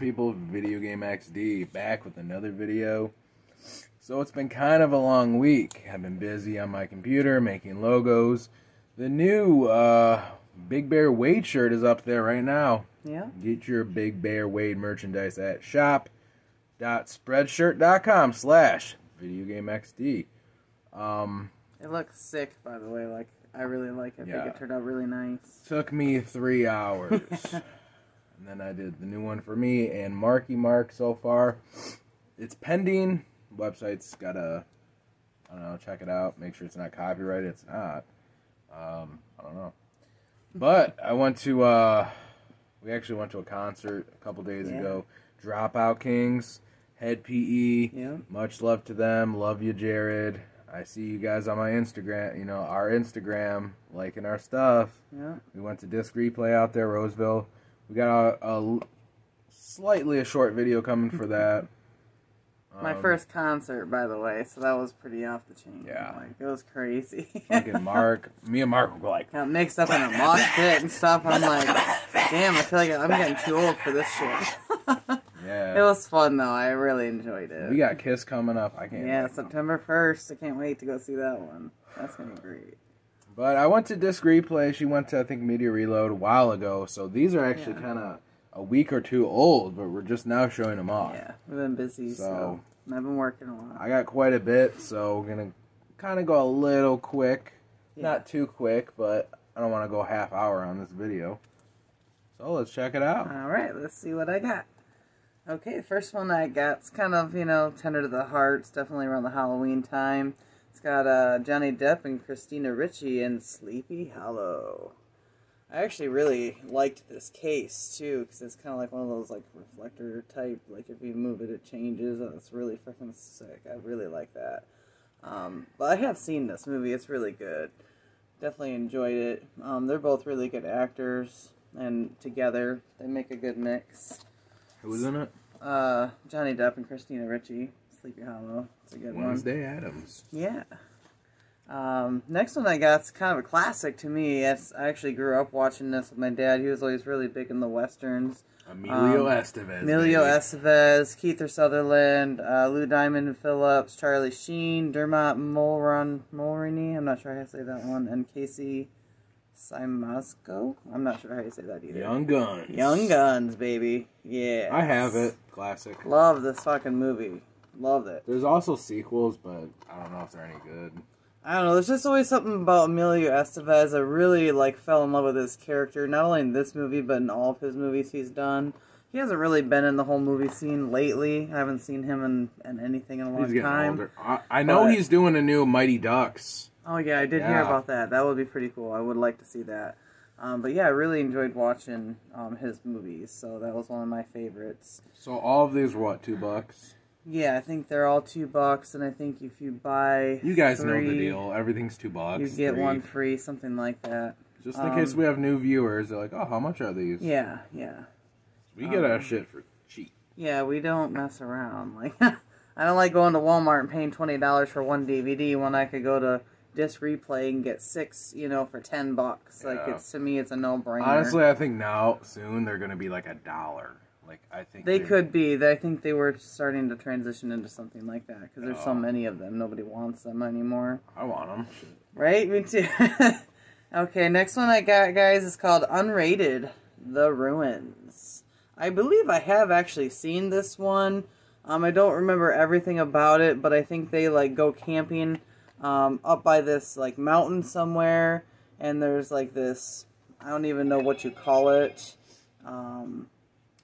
people? Video Game XD back with another video. So it's been kind of a long week. I've been busy on my computer making logos. The new Big Bear Wade shirt is up there right now. Yeah. Get your Big Bear Wade merchandise at shop.spreadshirt.com/videogamexd. It looks sick, by the way. Like, I really like it. I think it turned out really nice. Took me 3 hours. And then I did the new one for me and Marky Mark so far. It's pending. Website's gotta, I don't know, check it out. Make sure it's not copyrighted. It's not. I don't know. But I went to, we actually went to a concert a couple days ago. Dropout Kings, Head PE. Yeah. Much love to them. Love you, Jared. I see you guys on my Instagram, our Instagram, liking our stuff. Yeah. We went to Disc Replay out there, Roseville. We got a slightly a short video coming for that. My first concert, by the way, so that was pretty off the chain. Yeah. Like, it was crazy. Fucking Mark. Me and Mark were like... Got mixed up in a mosh pit and stuff, and I'm like, damn, I feel like I'm getting too old for this shit. Yeah. It was fun, though. I really enjoyed it. We got Kiss coming up. I can't wait. September 1st. I can't wait to go see that one. That's going to be great. But I went to Disc Replay. She went to, I think, Media Reload a while ago. So these are actually kind of a week or two old, but we're just now showing them off. Yeah, we've been busy, so I've been working a lot. I got quite a bit, so we're going to kind of go a little quick. Yeah. Not too quick, but I don't want to go half hour on this video. So let's check it out. All right, let's see what I got. Okay, first one I got, it's kind of, tender to the heart. It's definitely around the Halloween time. It's got Johnny Depp and Christina Ricci in Sleepy Hollow. I actually really liked this case, too, because it's kind of like one of those, like, reflector type, like, if you move it, it changes. It's really freaking sick. I really like that. But I have seen this movie. It's really good. Definitely enjoyed it. They're both really good actors, and together, they make a good mix. Who's in it? Johnny Depp and Christina Ricci. Sleepy Hollow. It's a good one. Wednesday Addams. Yeah. Next one I got's kind of a classic to me. I actually grew up watching this with my dad. He was always really big in the westerns. Emilio Estevez. Emilio Estevez, Kiefer Sutherland, Lou Diamond Phillips, Charlie Sheen, Dermot Mulroney. I'm not sure how to say that one. And Casey Siemaszko? I'm not sure how you say that either. Young Guns. Young Guns, baby. Yeah. I have it. Classic. Love this fucking movie. Loved it. There's also sequels, but I don't know if they're any good. I don't know. There's just always something about Emilio Estevez. I really, fell in love with his character. Not only in this movie, but in all of his movies he's done. He hasn't really been in the whole movie scene lately. I haven't seen him in anything in a long time. He's getting older. I know he's doing a new Mighty Ducks. Oh, yeah, I did hear about that. That would be pretty cool. I would like to see that. But yeah, I really enjoyed watching his movies, so that was one of my favorites. So all of these were what, $2? Yeah, I think they're all $2, and I think if you buy You guys know the deal. Everything's $2. You get one free, something like that. Just in case we have new viewers, they're like, oh, how much are these? Yeah, yeah. We get our shit for cheap. Yeah, we don't mess around. Like, I don't like going to Walmart and paying $20 for one DVD when I could go to Disc Replay and get 6, for $10. Like, to me, it's a no-brainer. Honestly, I think now, soon, they're going to be like $1. Like, I think they could be. I think they were starting to transition into something like that, because there's so many of them. Nobody wants them anymore. I want them. Right? Me too. Okay, next one I got, guys, is called Unrated, The Ruins. I believe I have actually seen this one. I don't remember everything about it, but I think they, go camping up by this, mountain somewhere, and there's, this, I don't even know what you call it,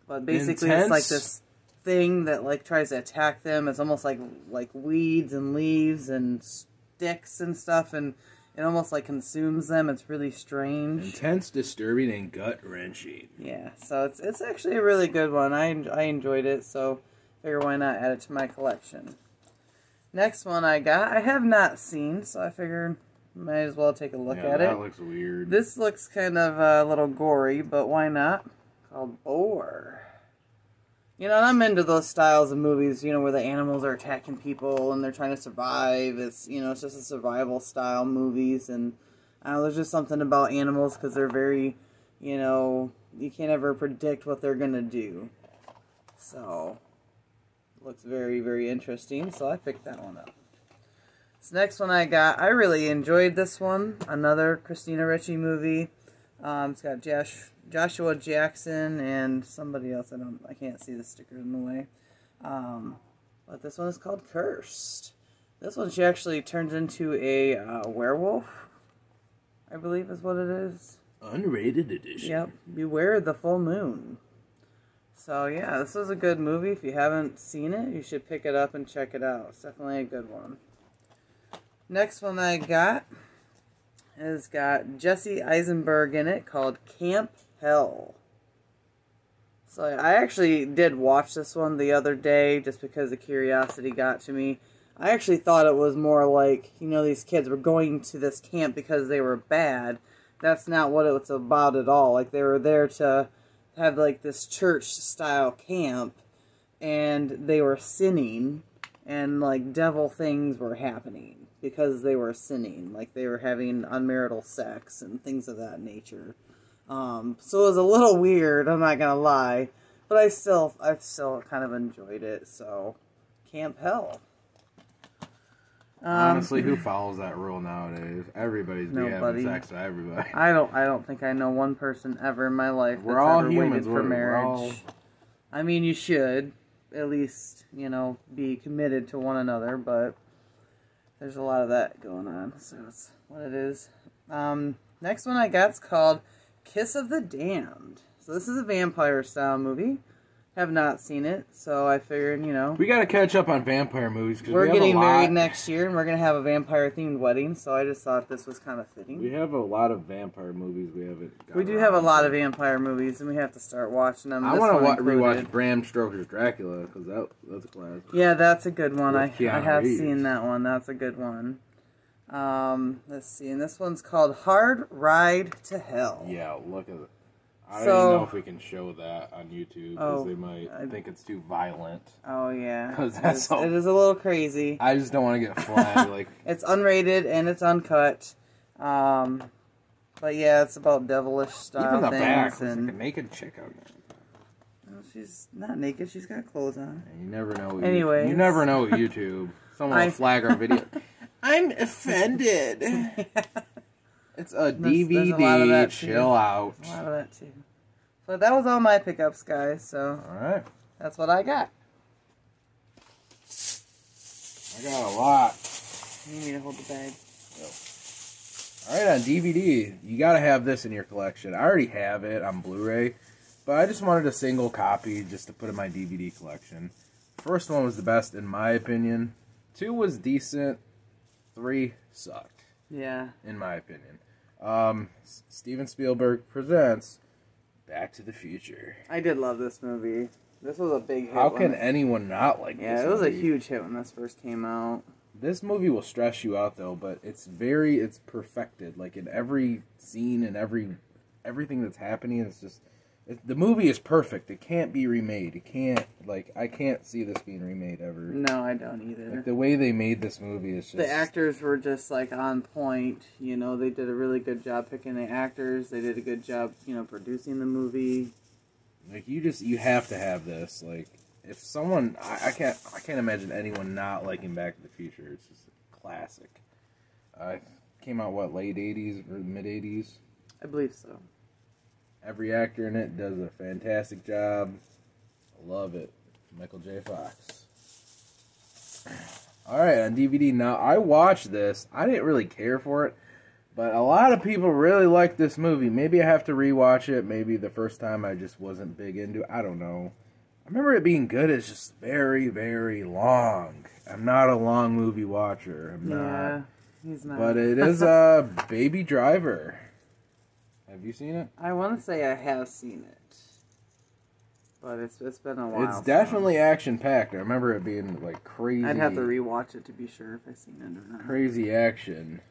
but basically Intense. It's, this thing that, tries to attack them. It's almost like weeds and leaves and sticks and stuff, and it almost, consumes them. It's really strange. Intense, disturbing, and gut-wrenching. Yeah, so it's actually a really good one. I enjoyed it, so I figure why not add it to my collection. Next one I got, I have not seen, so I figured might as well take a look at it. That looks weird. This looks kind of a little gory, but why not? Called Boar. And I'm into those styles of movies, where the animals are attacking people and they're trying to survive. It's, it's just a survival style movies, and I don't know, there's just something about animals because they're very, you can't ever predict what they're going to do. So, looks very, very interesting. So I picked that one up. This next one I got, I really enjoyed this one. Another Christina Ricci movie. It's got Joshua Jackson and somebody else. I can't see the sticker in the way. But this one is called Cursed. This one she actually turns into a werewolf, I believe is what it is. Unrated edition. Yep. Beware the full moon. So yeah, this is a good movie. If you haven't seen it, you should pick it up and check it out. It's definitely a good one. Next one I got has got Jesse Eisenberg in it, called Camp Hell. So I actually did watch this one the other day just because the curiosity got to me. I actually thought it was more like, you know, these kids were going to this camp because they were bad. That's not what it's about at all. Like, they were there to have, like, this church-style camp, and they were sinning, and, like, devil things were happening because they were sinning. Like, they were having unmarital sex and things of that nature. So it was a little weird, I'm not gonna lie, but I still kind of enjoyed it. So, Camp Hell. Honestly, who follows that rule nowadays? Everybody's having sex with everybody. I don't think I know one person ever in my life We're that's all ever humans. waited for marriage. I mean, you should at least, you know, be committed to one another, but there's a lot of that going on, so it's what it is. Next one I got's called Kiss of the Damned. So this is a vampire-style movie. Have not seen it, so I figured, you know... We gotta catch up on vampire movies, because we're getting married next year, and we're gonna have a vampire-themed wedding, so I just thought this was kind of fitting. We have a lot of vampire movies we haven't got We do have a lot of vampire movies, and we have to start watching them. I want to rewatch Bram Stoker's Dracula, because that's a classic. Yeah, that's a good one. I have Reeves. seen that one. That's a good one. Let's see, and this one's called Hard Ride to Hell. Yeah, look at it. I don't even know if we can show that on YouTube, because they might think it's too violent. Oh, yeah. Because it is a little crazy. I just don't want to get flagged. Like, it's unrated, and it's uncut. But yeah, it's about devilish style even the things. back, and like a naked chick out there. Well, she's not naked. She's got clothes on. And you never know. Anyways. You never know with YouTube. Someone will flag our video. I'm offended. It's a DVD. A lot of that Chill out. A lot of that too. But that was all my pickups, guys. So alright. That's what I got. I got a lot. You need me to hold the bag. Alright, on DVD, you gotta have this in your collection. I already have it on Blu-ray, but I just wanted a single copy just to put in my DVD collection. First one was the best in my opinion. 2 was decent. 3 sucked. Yeah. In my opinion. Steven Spielberg presents Back to the Future. I did love this movie. This was a big hit. How can anyone not like this movie? Yeah, it was a huge hit when this first came out. This movie will stress you out, though, but it's perfected. Like, in every scene and everything that's happening, it's just... the movie is perfect. It can't be remade. It can't, like, I can't see this being remade ever. No, I don't either. Like, the way they made this movie is just... The actors were just, like, on point. You know, they did a really good job picking the actors. They did a good job, you know, producing the movie. Like, you have to have this. Like, if someone... I can't imagine anyone not liking Back to the Future. It's just a classic. Came out, what, late 80s or mid-80s? I believe so. Every actor in it does a fantastic job. I love it. Michael J. Fox. Alright, on DVD. Now, I watched this. I didn't really care for it. But a lot of people really like this movie. Maybe I have to rewatch it. Maybe the first time I just wasn't big into it. I don't know. I remember it being good. It's just very, very long. I'm not a long movie watcher. I'm not. He's not. But it is a Baby Driver. Have you seen it? I want to say I have seen it. But it's been a while. It's definitely action-packed. I remember it being, like, crazy. I'd have to rewatch it to be sure if I've seen it or not. Crazy action.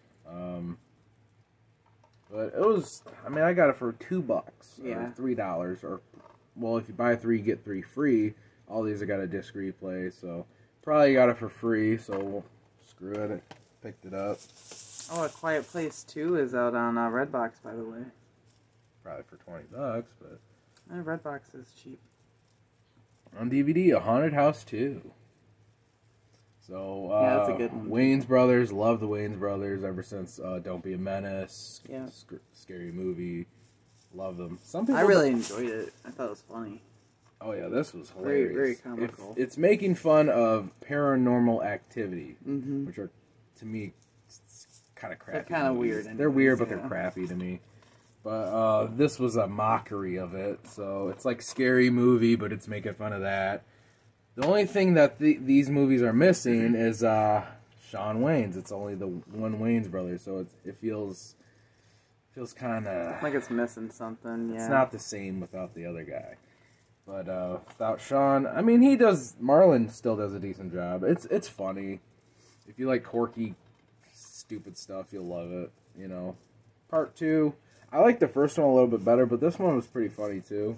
But it was... I mean, I got it for $2. Yeah. Or $3. Or, well, if you buy 3, you get 3 free. All these I got a disc replay, so... Probably got it for free, so screw it. Picked it up. Oh, A Quiet Place 2 is out on Redbox, by the way. Probably for $20, but... Redbox is cheap. On DVD, A Haunted House 2. So, yeah, that's a good one. Wayans Brothers, love the Wayans Brothers ever since Don't Be a Menace, yeah. Scary Movie, love them. Some people I really enjoyed it. I thought it was funny. Oh yeah, this was hilarious. Very comical. It's making fun of Paranormal Activity, mm-hmm. which are, to me, kind of crappy. They're kind of weird. They're weird, but they're crappy to me. But this was a mockery of it, so it's like Scary Movie, but it's making fun of that. The only thing that these movies are missing is Shawn Wayans. It's only the one Wayans brother, so it feels kind of like it's missing something. Yeah, it's not the same without the other guy. But without Shawn, I mean, Marlon still does a decent job. It's funny. If you like quirky, stupid stuff, you'll love it. You know, Part 2. I like the first one a little bit better, but this one was pretty funny too.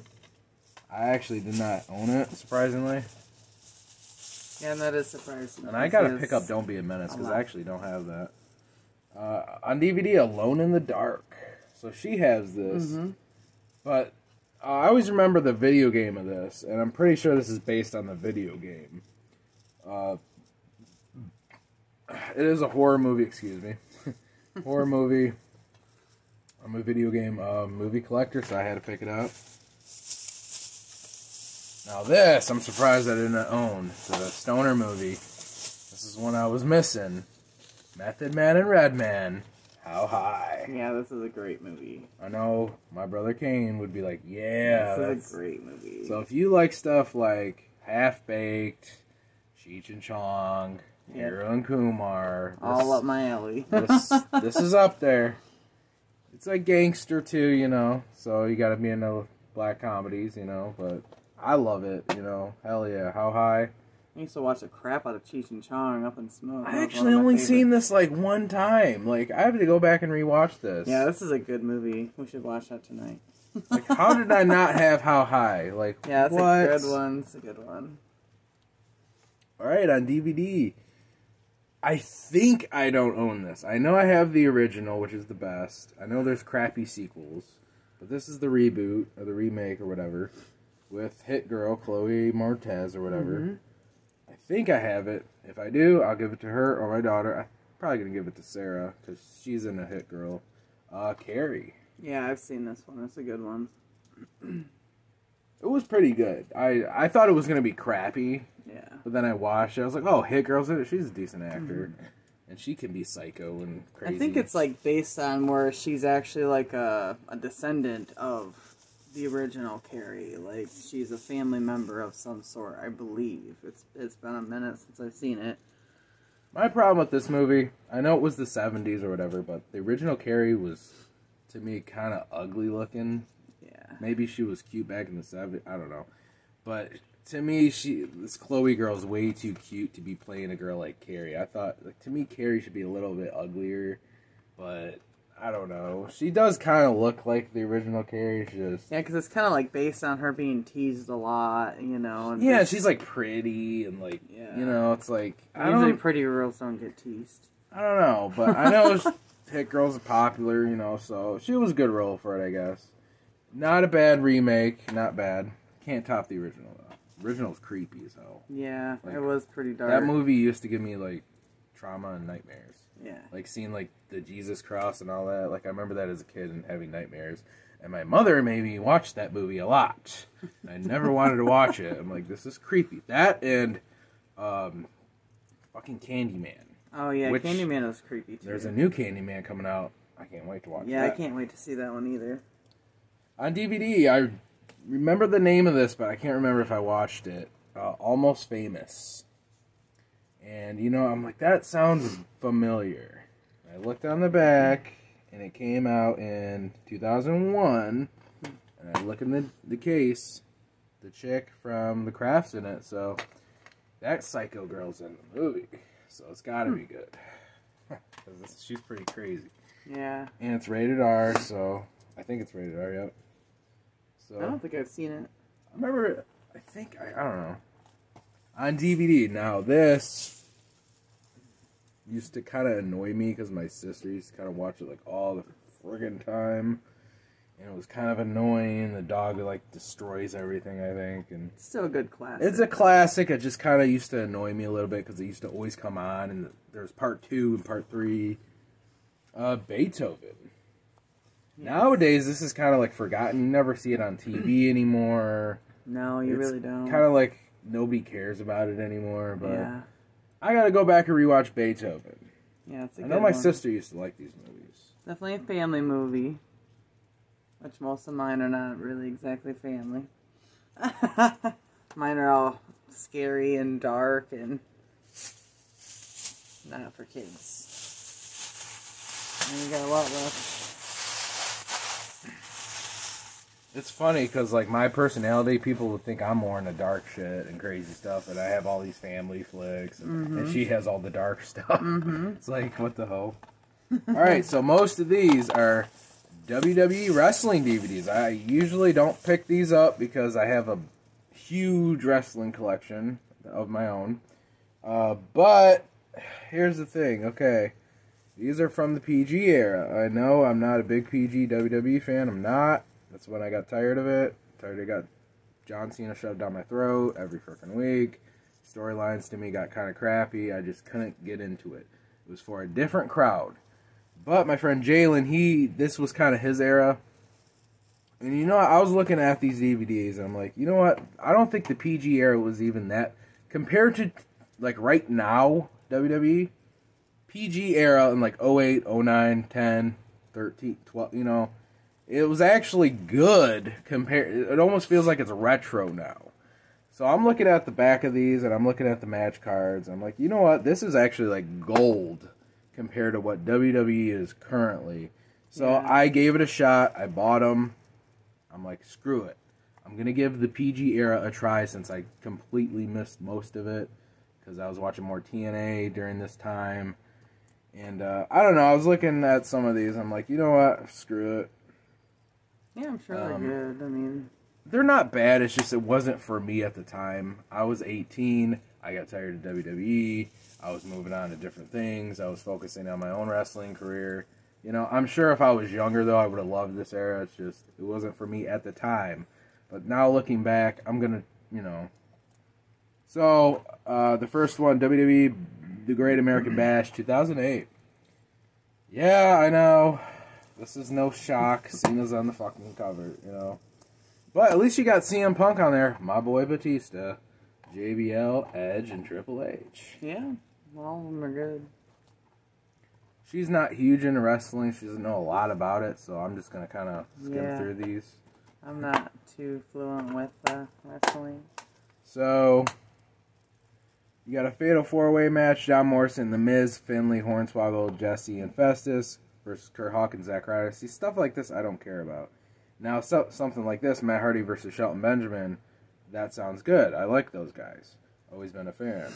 I actually did not own it, surprisingly. Yeah, and that is surprising. And I gotta pick up Don't Be a Menace, because I actually don't have that. On DVD, Alone in the Dark. So she has this. Mm-hmm. But I always remember the video game of this, and I'm pretty sure this is based on the video game. It is a horror movie, excuse me. Horror movie. I'm a video game movie collector, so I had to pick it up. Now this, I'm surprised I didn't own. It's a stoner movie. This is one I was missing. Method Man and Redman. How High? Yeah, this is a great movie. I know my brother Kane would be like, yeah. This is a great movie. So if you like stuff like Half-Baked, Cheech and Chong, Hero and Kumar. All up my alley. this is up there. It's like gangster too, you know. So you gotta be into black comedies, you know. But I love it, you know. Hell yeah. How High? I used to watch the crap out of Cheech and Chong, Up in Smoke. I actually only seen this like one time. Like, I have to go back and rewatch this. Yeah, this is a good movie. We should watch that tonight. Like, how did I not have How High? Like, yeah, it's what? a good one. It's a good one. Alright, on DVD. I think I don't own this. I know I have the original, which is the best. I know there's crappy sequels. But this is the reboot, or the remake, or whatever. With Hit Girl, Chloe Moretz, or whatever. Mm-hmm. I think I have it. If I do, I'll give it to her or my daughter. I'm probably going to give it to Sarah, because she's in a Hit Girl. Carrie. Yeah, I've seen this one. It's a good one. It was pretty good. I thought it was going to be crappy. Yeah. But then I watched it. I was like, oh, Hit Girl's in it. She's a decent actor. Mm-hmm. And she can be psycho and crazy. I think it's like based on where she's actually like a descendant of the original Carrie. Like, she's a family member of some sort, I believe. It's been a minute since I've seen it. My problem with this movie, I know it was the 70s or whatever, but the original Carrie was, to me, kind of ugly looking. Yeah. Maybe she was cute back in the 70s. I don't know. But to me, this Chloe girl's way too cute to be playing a girl like Carrie. I thought, like, to me, Carrie should be a little bit uglier, but I don't know. She does kind of look like the original Carrie. Yeah, because it's kind of like based on her being teased a lot, you know. And yeah, she's like pretty and like, yeah. You know, it's like usually pretty girls don't get teased. I don't know, but I know Hit Girls are popular, you know, so she was a good role for it, I guess. Not a bad remake, not bad. Can't top the original though. Original's creepy as hell. Yeah, like, it was pretty dark. That movie used to give me like trauma and nightmares. Yeah. Like seeing like the Jesus cross and all that. Like I remember that as a kid and having nightmares. And my mother made me watch that movie a lot. I never wanted to watch it. I'm like, this is creepy. That and fucking Candyman. Oh yeah, Candyman was creepy too. There's a new Candyman coming out. I can't wait to watch that. Yeah, I can't wait to see that one either. On DVD, I remember the name of this, but I can't remember if I watched it. Almost Famous. And, you know, I'm like, that sounds familiar. I looked on the back, and it came out in 2001. And I look in the case, the chick from The Craft's in it, so that psycho girl's in the movie. So it's gotta be good. Because she's pretty crazy. Yeah. And it's rated R, so I think it's rated R, yep. So I don't think I've seen it. I remember, I don't know. On DVD. Now, this used to kind of annoy me because my sister used to kind of watch it like all the friggin' time. And it was kind of annoying. The dog, like, destroys everything, I think. And Still a good classic. it's a classic. It just kind of used to annoy me a little bit because it used to always come on. And there's part 2 and part 3. Beethoven. Yes. Nowadays, this is kind of like forgotten. You never see it on TV anymore. No, you really don't. Kind of like nobody cares about it anymore. But yeah. I got to go back and rewatch Beethoven. Yeah, it's a I good know my one. sister used to like these movies. Definitely a family movie. Which most of mine are not really exactly family. Mine are all scary and dark and not for kids. And you got a lot left. It's funny because, like, my personality, people would think I'm more into dark shit and crazy stuff, and I have all these family flicks, and she has all the dark stuff. It's like, what the hell? Alright, so most of these are WWE wrestling DVDs. I usually don't pick these up because I have a huge wrestling collection of my own. But here's the thing, okay. These are from the PG era. I know I'm not a big PG WWE fan. I'm not. That's when I got tired of it. I got John Cena shoved down my throat every freaking week. Storylines to me got kind of crappy. I just couldn't get into it. It was for a different crowd. But my friend Jalen, this was kind of his era. And you know, I was looking at these DVDs and I'm like, you know what? I don't think the PG era was even that. Compared to, like, right now, WWE, PG era in, like, 08, 09, 10, 13, 12, you know, it was actually good compared. It almost feels like it's retro now. So I'm looking at the back of these and I'm looking at the match cards. I'm like, you know what? This is actually like gold compared to what WWE is currently. So yeah. I gave it a shot. I bought them. I'm like, screw it. I'm going to give the PG era a try since I completely missed most of it because I was watching more TNA during this time. And I don't know. I was looking at some of these. I'm like, you know what? Screw it. Yeah, I'm sure they're good. I mean, they're not bad. It's just it wasn't for me at the time. I was 18. I got tired of WWE. I was moving on to different things. I was focusing on my own wrestling career. You know, I'm sure if I was younger, though, I would have loved this era. It's just, it wasn't for me at the time. But now looking back, I'm going to, you know. So, the first one, WWE, The Great American Bash, 2008. Yeah, I know. This is no shock. Cena's on the fucking cover, you know. But at least you got CM Punk on there. My boy Batista, JBL, Edge, and Triple H. Yeah, all of them are good. She's not huge into wrestling. She doesn't know a lot about it, so I'm just going to kind of skim through these. I'm not too fluent with wrestling. So, you got a fatal four-way match. John Morrison, The Miz, Finlay, Hornswoggle, Jesse, and Festus versus Kurt Hawkins, Zack Ryder. See, stuff like this I don't care about. Now, something like this, Matt Hardy versus Shelton Benjamin, that sounds good. I like those guys. Always been a fan.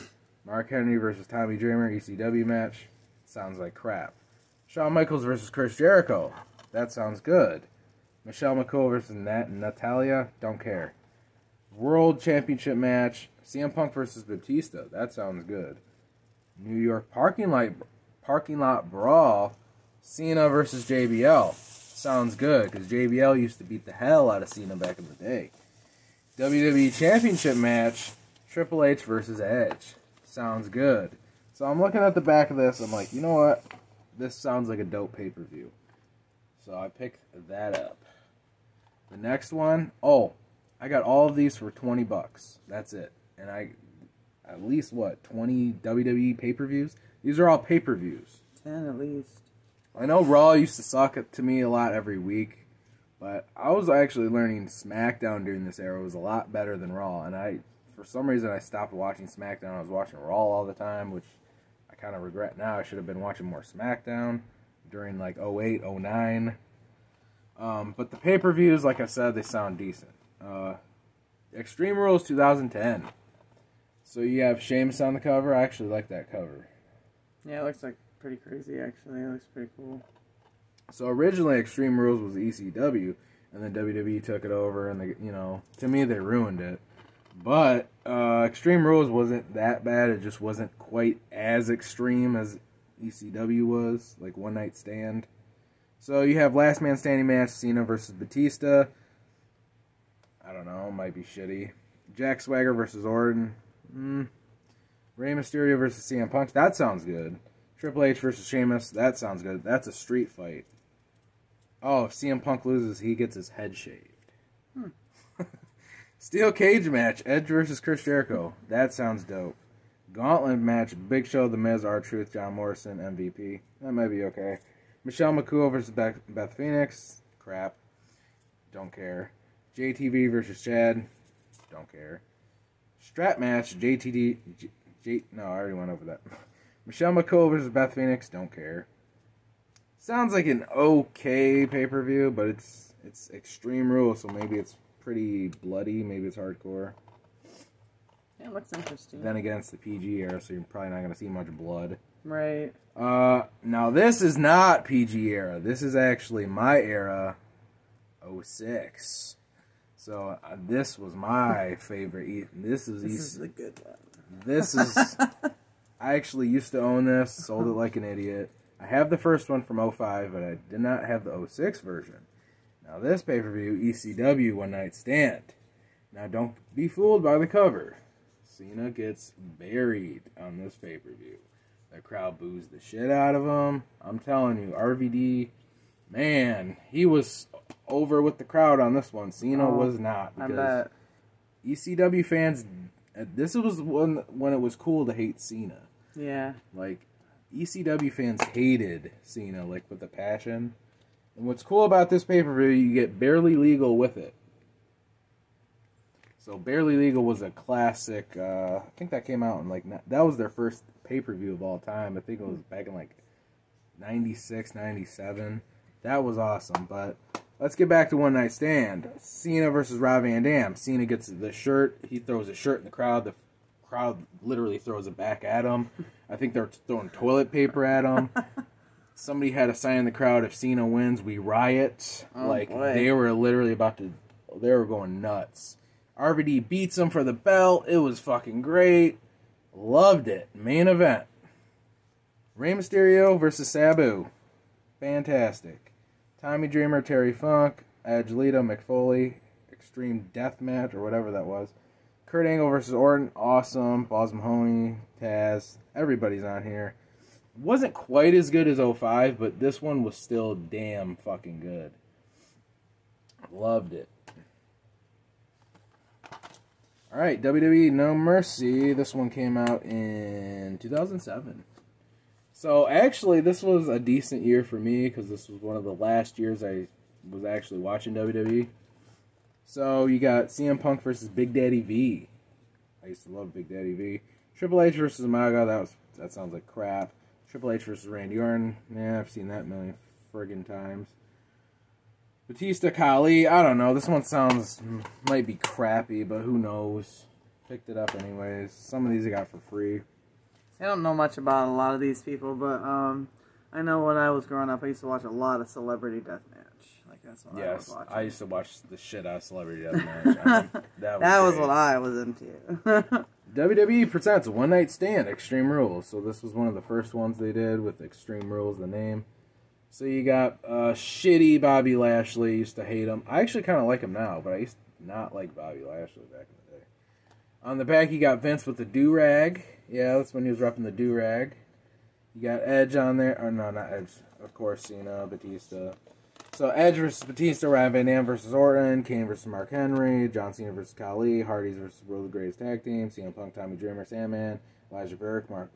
Mark Henry versus Tommy Dreamer, ECW match, sounds like crap. Shawn Michaels versus Chris Jericho, that sounds good. Michelle McCool versus Natalia, don't care. World Championship match, CM Punk versus Batista, that sounds good. New York parking lot brawl, Cena versus JBL. Sounds good, because JBL used to beat the hell out of Cena back in the day. WWE Championship match, Triple H versus Edge. Sounds good. So I'm looking at the back of this, I'm like, you know what? This sounds like a dope pay-per-view. So I picked that up. The next one, I got all of these for $20. That's it. And I, at least, 20 WWE pay-per-views? These are all pay-per-views. 10 at least. I know Raw used to suck to me a lot every week, but I was actually learning SmackDown during this era was a lot better than Raw, and for some reason, I stopped watching SmackDown. I was watching Raw all the time, which I kind of regret now. I should have been watching more SmackDown during, like, 08, 09. But the pay-per-views, like I said, they sound decent. Extreme Rules 2010. So you have Sheamus on the cover. I actually like that cover. Yeah, it looks like pretty crazy, actually. It looks pretty cool. So originally Extreme Rules was ECW, and then WWE took it over, and to me they ruined it. But Extreme Rules wasn't that bad. It just wasn't quite as extreme as ECW was, like One Night Stand. So you have last man standing match, Cena versus Batista. I don't know, might be shitty. Jack Swagger versus Orton. Rey Mysterio versus CM Punk. That sounds good. Triple H versus Sheamus. That sounds good. That's a street fight. Oh, if CM Punk loses, he gets his head shaved. Steel cage match. Edge versus Chris Jericho. That sounds dope. Gauntlet match. Big Show, The Miz, R-Truth, John Morrison, MVP. That might be okay. Michelle McCool versus Beth Phoenix. Crap. Don't care. JTV versus Chad. Don't care. Strap match. No, I already went over that. Michelle McCool versus Beth Phoenix. Don't care. Sounds like an okay pay-per-view, but it's Extreme Rules, so maybe it's pretty bloody. Maybe it's hardcore. Yeah, it looks interesting. Then again, it's the PG era, so you're probably not going to see much blood. Right. Now, this is not PG era. This is actually my era, 06. So, this was my favorite. This is the good one. This is... I actually used to own this, sold it like an idiot. I have the first one from 05, but I did not have the 06 version. Now, this pay-per-view, ECW One Night Stand. Now, don't be fooled by the cover. Cena gets buried on this pay-per-view. The crowd boos the shit out of him. I'm telling you, RVD, man, he was over with the crowd on this one. Cena was not. I bet. ECW fans, this was when it was cool to hate Cena. Yeah. Like, ECW fans hated Cena, like, with a passion. And what's cool about this pay-per-view, you get Barely Legal with it. So, Barely Legal was a classic, I think that came out in, like, that was their first pay-per-view of all time. I think it was back in, like, 96, 97. That was awesome, but let's get back to One Night Stand. Cena versus Rob Van Dam. Cena gets the shirt. He throws his shirt in the crowd. The crowd literally throws it back at him. I think they're throwing toilet paper at him. Somebody had a sign in the crowd, if Cena wins, we riot. Boy. They were literally they were going nuts. RVD beats him for the belt. It was fucking great. Loved it. Main event. Rey Mysterio versus Sabu. Fantastic. Tommy Dreamer, Terry Funk, Edge, Lita, McFoley, Extreme Death Match, or whatever that was. Kurt Angle versus Orton, awesome. Balls Mahoney, Taz, everybody's on here. Wasn't quite as good as 05, but this one was still damn fucking good. Loved it. Alright, WWE No Mercy. This one came out in 2007. So, actually, this was a decent year for me, because this was one of the last years I was actually watching WWE. So, you got CM Punk versus Big Daddy V. I used to love Big Daddy V. Triple H versus Umaga. That sounds like crap. Triple H versus Randy Orton. Yeah, I've seen that a million friggin' times. Batista, Khali. I don't know. This one might be crappy, but who knows. Picked it up anyways. Some of these I got for free. I don't know much about a lot of these people, but I know when I was growing up, I used to watch a lot of Celebrity Deathmatch. Like, that's what I was watching. I used to watch the shit out of Celebrity Deathmatch. That was what I was into. WWE presents One Night Stand, Extreme Rules. So this was one of the first ones they did with Extreme Rules, the name. So you got shitty Bobby Lashley. Used to hate him. I actually kind of like him now, but I used to not like Bobby Lashley back in the day. On the back, you got Vince with the do-rag. Yeah, that's when he was repping the do-rag. You got Edge on there. Or no, not Edge. Of course, Cena, Batista. So Edge versus Batista, Ryan Van Dam versus Orton, Kane versus Mark Henry, John Cena versus Khali, Hardys versus World of the Greatest Tag Team, CM Punk, Tommy Dreamer, Sandman, Elijah Burke, Mark,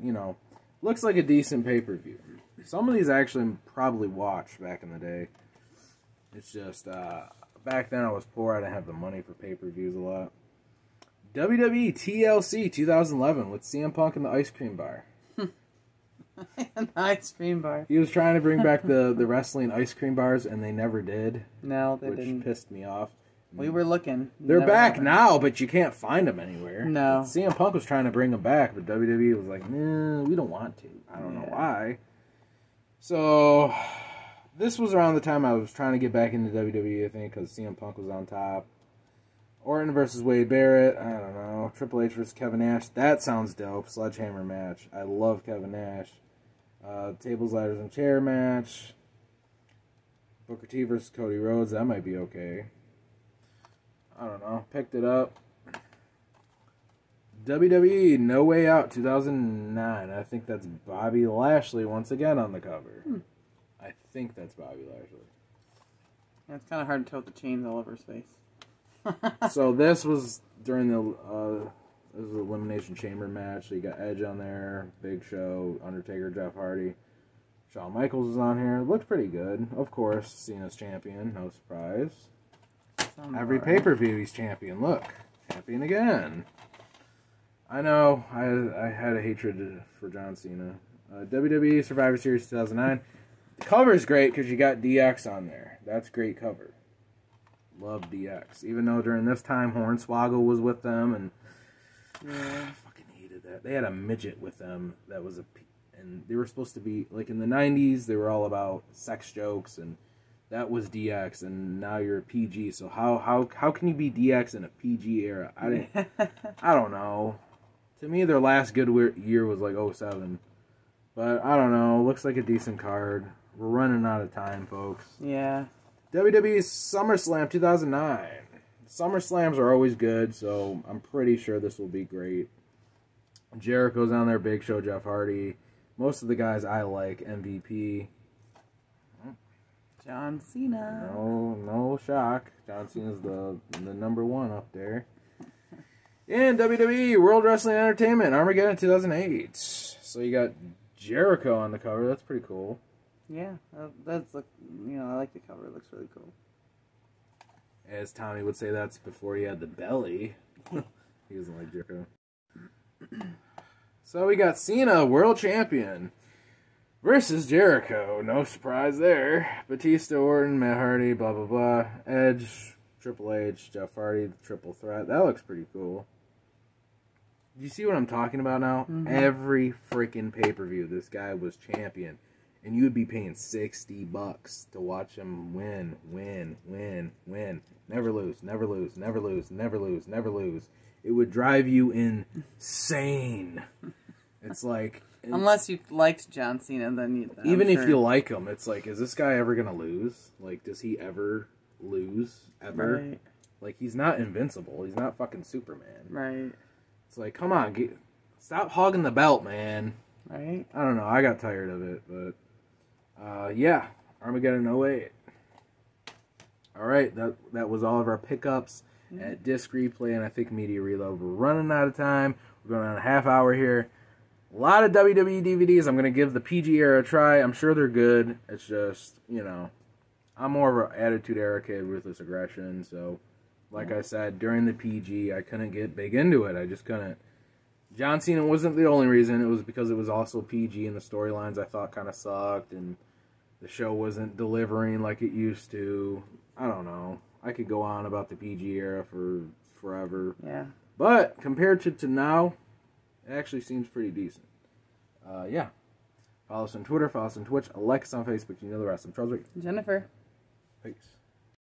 looks like a decent pay-per-view. Some of these I actually probably watched back in the day. It's just, back then I was poor, I didn't have the money for pay-per-views a lot. WWE TLC 2011 with CM Punk and the Ice Cream Bar. An ice cream bar. He was trying to bring back the wrestling ice cream bars, and they never did. No, they didn't. Which pissed me off. We were looking. They're back now, but you can't find them anywhere. No. CM Punk was trying to bring them back, but WWE was like, nah, we don't want to. I don't know why. So, this was around the time I was trying to get back into WWE, I think, because CM Punk was on top. Orton versus Wade Barrett. I don't know. Triple H versus Kevin Nash. That sounds dope. Sledgehammer match. I love Kevin Nash. Tables, ladders, and chair match. Booker T versus Cody Rhodes. That might be okay. I don't know. Picked it up. WWE No Way Out 2009. I think that's Bobby Lashley once again on the cover. I think that's Bobby Lashley. Yeah, it's kind of hard to tell with the chains all over his face. So this was during the Elimination Chamber match. So you got Edge on there, Big Show, Undertaker, Jeff Hardy. Shawn Michaels is on here. It looked pretty good. Of course, Cena's champion. No surprise. Every pay-per-view he's champion. Look. Champion again. I know. I had a hatred for John Cena. WWE Survivor Series 2009. The cover's great because you got DX on there. That's great cover. Love DX. Even though during this time Hornswoggle was with them, and I fucking hated that. They had a midget with them that was and they were supposed to be like in the 90s. They were all about sex jokes, and that was DX. And now you're a PG. So how can you be DX in a PG era? I don't know. To me, their last good year was like 07. But I don't know. Looks like a decent card. We're running out of time, folks. Yeah. WWE SummerSlam 2009. SummerSlams are always good, so I'm pretty sure this will be great. Jericho's on there, Big Show, Jeff Hardy. Most of the guys I like, MVP. John Cena. No shock. John Cena's the number one up there. And WWE World Wrestling Entertainment, Armageddon 2008. So you got Jericho on the cover. That's pretty cool. Yeah, that's like, I like the cover. It looks really cool. As Tommy would say, that's before he had the belly. He doesn't like Jericho. So we got Cena, World Champion, versus Jericho. No surprise there. Batista, Orton, Matt Hardy, blah, blah, blah. Edge, Triple H, Jeff Hardy, the triple threat. That looks pretty cool. Do you see what I'm talking about now? Mm-hmm. Every freaking pay-per-view, this guy was champion. And you would be paying $60 to watch him win. Never lose, never lose, never lose, never lose, never lose. It would drive you insane. It's like... Unless you liked John Cena, then even if you like him, it's like, is this guy ever going to lose? Like, does he ever lose? Ever? Right. Like, he's not invincible. He's not fucking Superman. Right. It's like, come on, stop hogging the belt, man. Right. I don't know. I got tired of it, but... yeah, Armageddon 08. Alright, that was all of our pickups at Disc Replay and I think Media Reload. We're running out of time. We're going on a half hour here. A lot of WWE DVDs. I'm going to give the PG era a try. I'm sure they're good. It's just, I'm more of an Attitude Era kid, Ruthless Aggression. So, like I said, during the PG, I couldn't get big into it. I just couldn't. John Cena wasn't the only reason. It was because it was also PG and the storylines I thought kind of sucked and the show wasn't delivering like it used to. I don't know. I could go on about the PG era for forever. Yeah. But compared to now, it actually seems pretty decent. Yeah. Follow us on Twitter, follow us on Twitch, like us on Facebook. You know the rest. I'm Charles Rick. Jennifer. Peace.